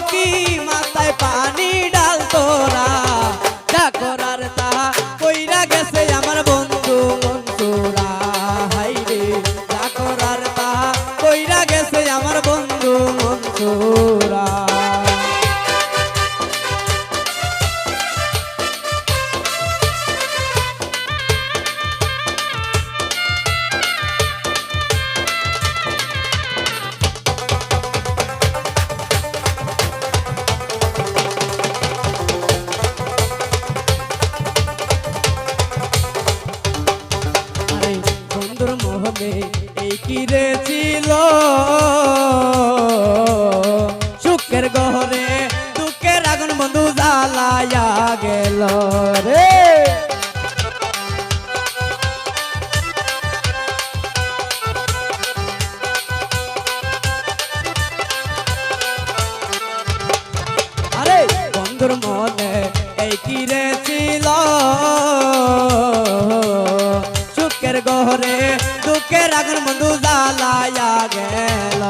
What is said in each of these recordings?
সখী মাথায় পানি ডাল তোরা যা করার তাহা কইরা গেছে আমার বন্ধু মনসুরা হাইরে যা করার তাহা কইরা গেছে আমার বন্ধু মনসুরা বন্ধুর মোহনে এই কি রে ছিল সুখের গহরে দুঃখের আগুন বন্ধু জ্বালায়া গেল রে আরে বন্ধুর মনে এই কি রে ছিল সুখের গহরে দুঃখের আগুন বন্ধু জ্বালায়া গেল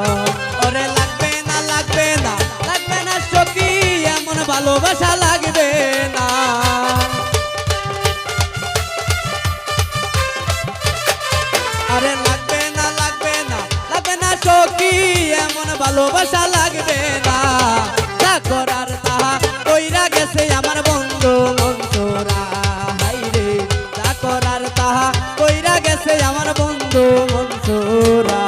ওরে লাগবে না লাগবে না লাগবে না সখী এমন ভালোবাসা লাগবে না আরে লাগবে না লাগবে না লাগবে না সখী এমন ভালোবাসা লাগবে না যা করার তাহা কইরা গেছে আমার বন্ধু মনসুরা হাইরে যা করার তাহা কইরা গেছে আমার বন্ধু মনসুরা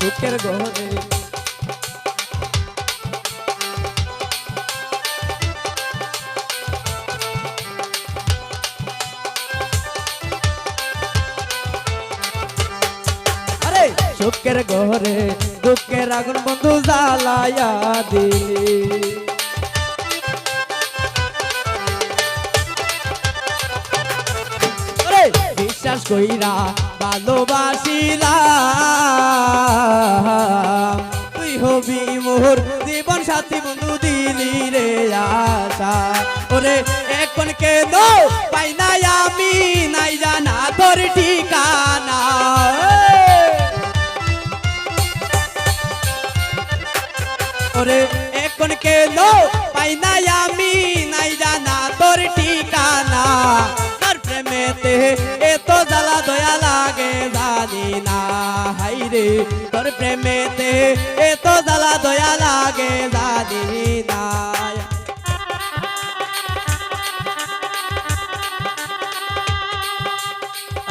দুঃখের গহরে আরে সুখের গহরে দুঃখের আগুন বন্ধু জ্বালায়া দিলি বিশ্বাস কইরা ভালোবাসিলাম তুই হবি মোর জীবন সাথী বন্ধু দিলি রে আশা ওরে এখন কেন পাই না আমি নাই জানা তোর ঠিকানা ওরে এখন কেন পাই না আমি নাই জানা তোর ঠিকানা প্রেমেতে এত জ্বালা দয়া লাগে জানি না হাইরে তোর প্রেমেতে এত জ্বালা দয়া লাগে জানি না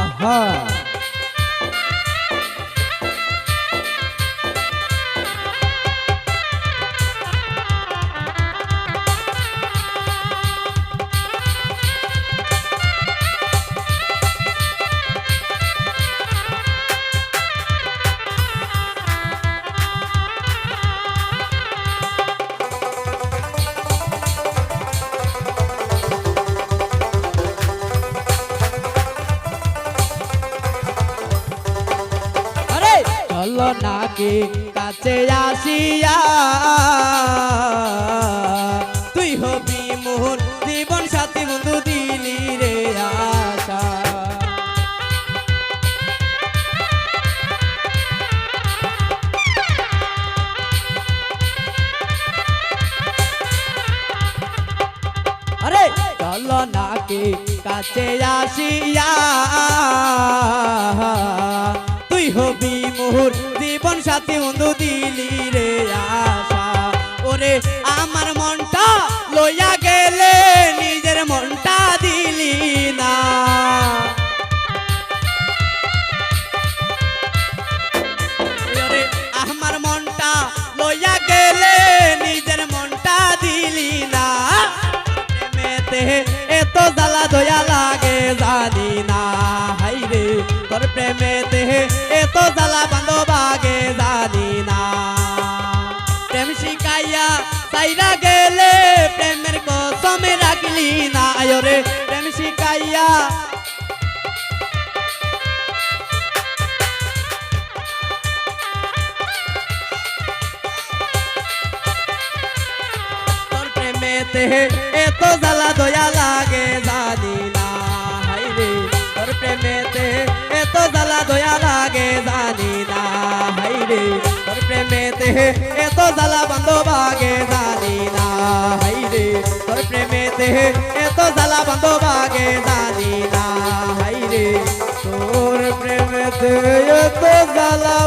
আহা চলো নাকি কাছে আসিয়া তুই হবি মোর জীবন সাথী বন্ধু দিলি রে আশা আরে চলো নাকি কাছে আসিয়া তুই হবি মোর জীবন সাথী বন্ধু দিলি রে আশা ওরে আমার মনটা লইয়া গেলে নিজের মনটা দিলি না ওরে আমার মনটা লইয়া গেলে নিজের মনটা দিলি না প্রেমেতে এত জ্বালা দয়া লাগে জানি না হাইরে তোর প্রেমেতে এত জ্বালা বান্ধব আগে জানি না প্রেম শিখাইয়া সাইরা গে পাইলি না আয়রে প্রেম শিখাইয়া তোর প্রেমেতে এত জ্বালা দয়া লাগে জানি না হাইরে তোর প্রেমেতে এত জ্বালা দয়া লাগে জানি না হাইরে তোর প্রেমেতে এত জ্বালা বান্ধব আগে জানি না হাইরে তোর প্রেমেতে এত জ্বালা বান্ধব আগে জানি না হাইরে তোর প্রেমেতে এত জ্বালা